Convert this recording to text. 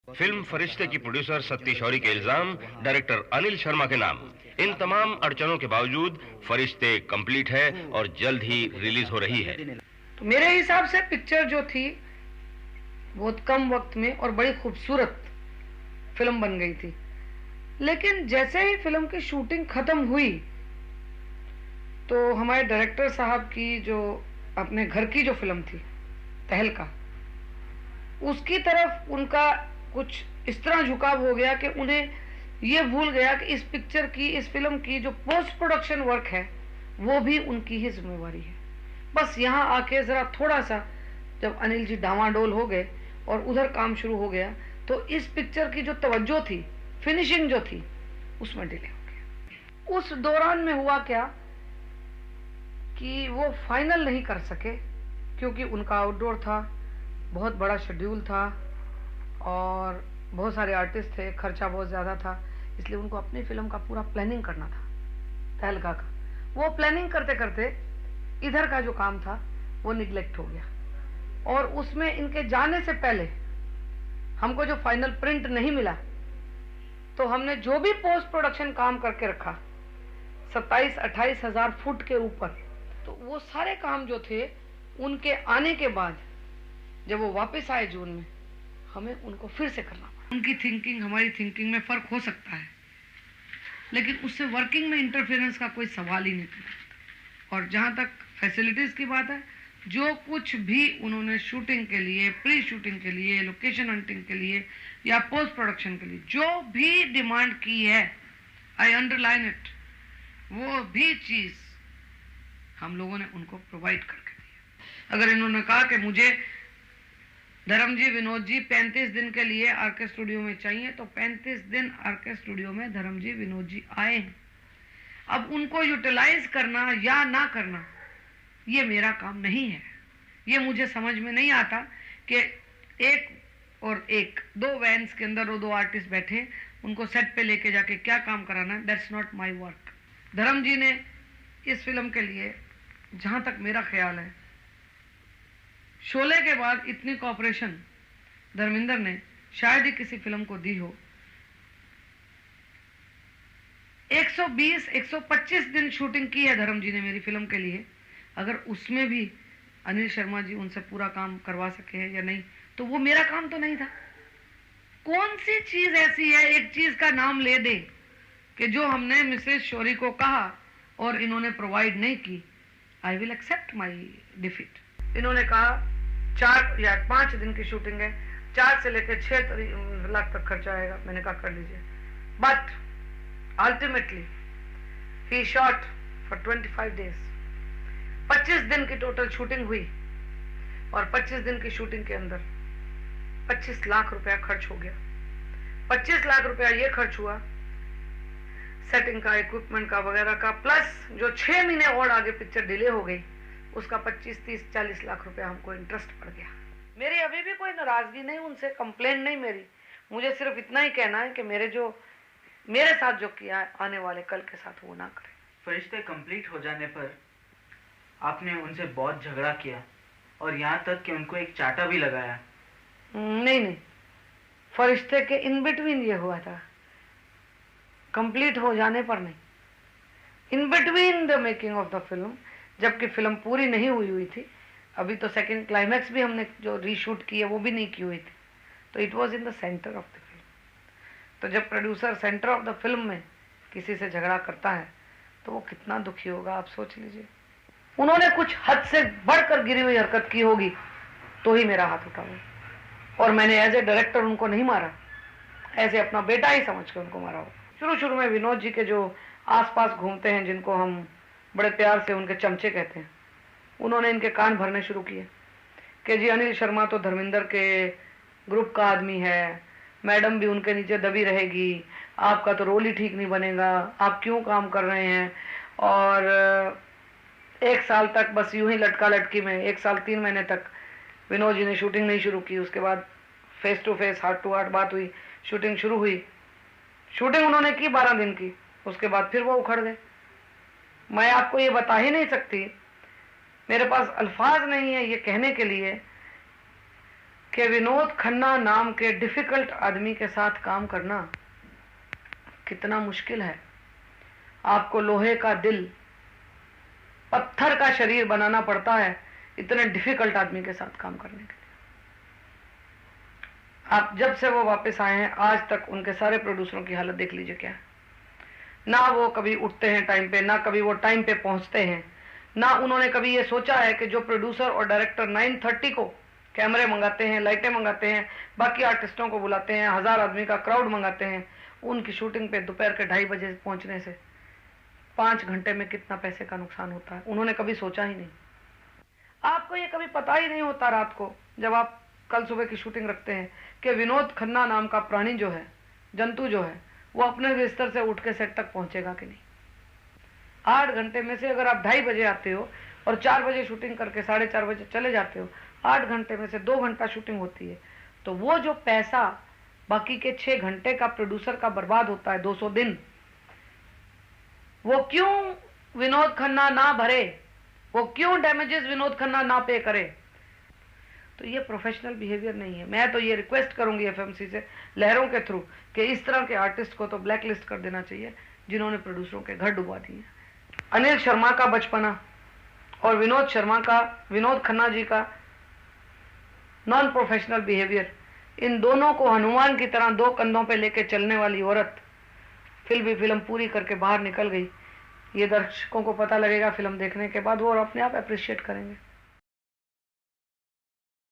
Film फरिश्ते की producer Satti Shauri के इल्जाम डायरेक्टर अनिल शर्मा के नाम। इन तमाम अड़चनों के बावजूद फरिश्ते कंप्लीट है और जल्द ही रिलीज हो रही है। तो मेरे हिसाब से पिक्चर जो थी बहुत कम वक्त में और बड़ी खूबसूरत फिल्म बन गई थी, लेकिन जैसे ही फिल्म की शूटिंग खत्म हुई तो हमारे डायरेक्टर साहब की जो अपने घर की जो फिल्म थी तहलका, उसकी तरफ उनका कुछ इस तरह झुकाव हो गया कि उन्हें ये भूल गया कि इस पिक्चर की, इस फिल्म की जो पोस्ट प्रोडक्शन वर्क है वो भी उनकी ही जिम्मेवारी है। बस यहाँ आके जरा थोड़ा सा जब अनिल जी डामाडोल हो गए और उधर काम शुरू हो गया तो इस पिक्चर की जो तवज्जो थी, फिनिशिंग जो थी, उसमें डिले हो गया। उस दौरान में हुआ क्या कि वो फाइनल नहीं कर सके क्योंकि उनका आउटडोर था, बहुत बड़ा शेड्यूल था और बहुत सारे आर्टिस्ट थे, खर्चा बहुत ज़्यादा था, इसलिए उनको अपनी फिल्म का पूरा प्लानिंग करना था तहलका का। वो प्लानिंग करते करते इधर का जो काम था वो निगलेक्ट हो गया और उसमें इनके जाने से पहले हमको जो फाइनल प्रिंट नहीं मिला तो हमने जो भी पोस्ट प्रोडक्शन काम करके रखा 27-28 हजार फुट के ऊपर, तो वो सारे काम जो थे उनके आने के बाद जब वो वापस आए जून में, हमें उनको फिर से करना पड़ा। उनकी थिंकिंग हमारी थिंकिंग में फर्क हो सकता है, लेकिन उससे वर्किंग में इंटरफेरेंस का कोई सवाल ही नहीं था। और जहां तक फैसिलिटीज की बात है, जो कुछ भी उन्होंने शूटिंग के लिए, प्री शूटिंग के लिए, लोकेशन हंटिंग के लिए या पोस्ट प्रोडक्शन के लिए जो भी डिमांड की है, आई अंडरलाइन इट, वो भी चीज हम लोगों ने उनको प्रोवाइड करके दी। अगर इन्होंने कहा कि मुझे धर्म जी, विनोद जी 35 दिन के लिए आरके स्टूडियो में चाहिए, तो 35 दिन आरके स्टूडियो में धर्म जी, विनोद जी आए हैं। अब उनको यूटिलाइज करना या ना करना ये मेरा काम नहीं है। ये मुझे समझ में नहीं आता कि एक और एक, दो वैन्स के अंदर वो दो आर्टिस्ट बैठे, उनको सेट पे लेके जाके क्या काम कराना है, दैट्स नॉट माई वर्क। धर्म जी ने इस फिल्म के लिए, जहां तक मेरा ख्याल है, शोले के बाद इतनी कॉपरेशन धर्मेंद्र ने शायद ही किसी फिल्म को दी हो। 120-125 दिन शूटिंग की है धर्म जी ने मेरी फिल्म के लिए। अगर उसमें भी अनिल शर्मा जी उनसे पूरा काम करवा सके हैं या नहीं, तो वो मेरा काम तो नहीं था। कौन सी चीज ऐसी है, एक चीज का नाम ले दे कि जो हमने मिसेस शौरी को कहा और इन्होंने प्रोवाइड नहीं की, I will accept my defeat. इन्होंने कहा 4 या 5 दिन की शूटिंग है, 4 से लेकर 6 लाख तक खर्चा आएगा। मैंने कहा कर लीजिए, but ultimately he shot for 25 days. 25 दिन की टोटल शूटिंग हुई और 25 दिन की शूटिंग के अंदर 25 लाख रुपया खर्च हो गया। 25 लाख रुपया ये खर्च हुआ सेटिंग का, इक्विपमेंट का, वगैरह का, प्लस जो 6 महीने और आगे पिक्चर डिले हो गई उसका 25-30-40 लाख रुपया हमको इंटरेस्ट पड़ गया। मेरी अभी भी कोई नाराजगी नहीं, उनसे कंप्लेंट नहीं मेरी। मुझे सिर्फ इतना ही कहना है कि मेरे साथ जो किया है आने वाले कल के साथ वो ना करें। फरिश्ते कंप्लीट हो जाने पर आपने उनसे बहुत झगड़ा किया और यहाँ तक कि उनको एक चाटा भी लगाया। नहीं, फरिश्ते के इन बिटवीन ये हुआ था, कंप्लीट हो जाने पर नहीं, in between the making of the film, जबकि फिल्म पूरी नहीं हुई थी। अभी तो सेकंड क्लाइमैक्स भी हमने जो रीशूट की है वो भी नहीं की हुई थी, तो it was in the centre of the film. तो जब producer centre of the film में किसी से झगड़ा करता है तो वो कितना दुखी होगा, आप सोच लीजिए। उन्होंने कुछ हद से बढ़कर गिरी हुई हरकत की होगी तो ही मेरा हाथ उठा हुआ, और मैंने एज ए डायरेक्टर उनको नहीं मारा, ऐसे अपना बेटा ही समझ के उनको मारा हो। शुरू में विनोद जी के जो आसपास घूमते हैं, जिनको हम बड़े प्यार से उनके चमचे कहते हैं, उन्होंने इनके कान भरने शुरू किए कि जी अनिल शर्मा तो धर्मेंद्र के ग्रुप का आदमी है, मैडम भी उनके नीचे दबी रहेगी, आपका तो रोल ही ठीक नहीं बनेगा, आप क्यों काम कर रहे हैं। और 1 साल तक बस यूं ही लटका लटकी में, 1 साल 3 महीने तक विनोद जी ने शूटिंग नहीं शुरू की। उसके बाद face to face, heart to heart बात हुई, शूटिंग शुरू हुई। शूटिंग उन्होंने की 12 दिन की, उसके बाद फिर वो उखड़ गए। मैं आपको ये बता ही नहीं सकती, मेरे पास अल्फाज नहीं है ये कहने के लिए कि विनोद खन्ना नाम के डिफिकल्ट आदमी के साथ काम करना कितना मुश्किल है। आपको लोहे का दिल, पत्थर का शरीर बनाना पड़ता है इतने डिफिकल्ट आदमी के साथ काम करने के लिए। आप जब से वो वापस आए हैं आज तक उनके सारे प्रोड्यूसरों की हालत देख लीजिए क्या है। ना वो कभी उठते हैं टाइम पे, ना कभी वो टाइम पे पहुंचते हैं, ना उन्होंने कभी ये सोचा है कि जो प्रोड्यूसर और डायरेक्टर 9:30 को कैमरे मंगाते हैं, लाइटें मंगाते हैं, बाकी आर्टिस्टों को बुलाते हैं, 1000 आदमी का क्राउड मंगाते हैं, उनकी शूटिंग पे दोपहर के 2:30 बजे पहुंचने से 5 घंटे में कितना पैसे का नुकसान होता है, उन्होंने कभी सोचा ही नहीं। आपको ये कभी पता ही नहीं होता रात को जब आप कल सुबह की शूटिंग रखते हैं कि विनोद खन्ना नाम का प्राणी जो है, जंतु जो है, वो अपने बिस्तर से उठ के सेट तक पहुंचेगा कि नहीं। 8 घंटे में से अगर आप 2:30 बजे आते हो और 4 बजे शूटिंग करके 4:30 बजे चले जाते हो, 8 घंटे में से 2 घंटा शूटिंग होती है, तो वो जो पैसा बाकी के 6 घंटे का प्रोड्यूसर का बर्बाद होता है, 200 दिन, वो क्यों विनोद खन्ना ना भरे, वो क्यों डैमेजेस विनोद खन्ना ना पे करे। तो ये प्रोफेशनल बिहेवियर नहीं है। मैं तो ये रिक्वेस्ट करूंगी एफएमसी से लहरों के थ्रू कि इस तरह के आर्टिस्ट को तो ब्लैक लिस्ट कर देना चाहिए जिन्होंने प्रोड्यूसरों के घर डुबा दिए। अनिल शर्मा का बचपना और विनोद खन्ना जी का नॉन प्रोफेशनल बिहेवियर, इन दोनों को हनुमान की तरह 2 कंधों पे लेके चलने वाली औरत फिल्म पूरी करके बाहर निकल गई। ये दर्शकों को पता लगेगा फिल्म देखने के बाद, वो और अपने आप अप्रिशिएट करेंगे।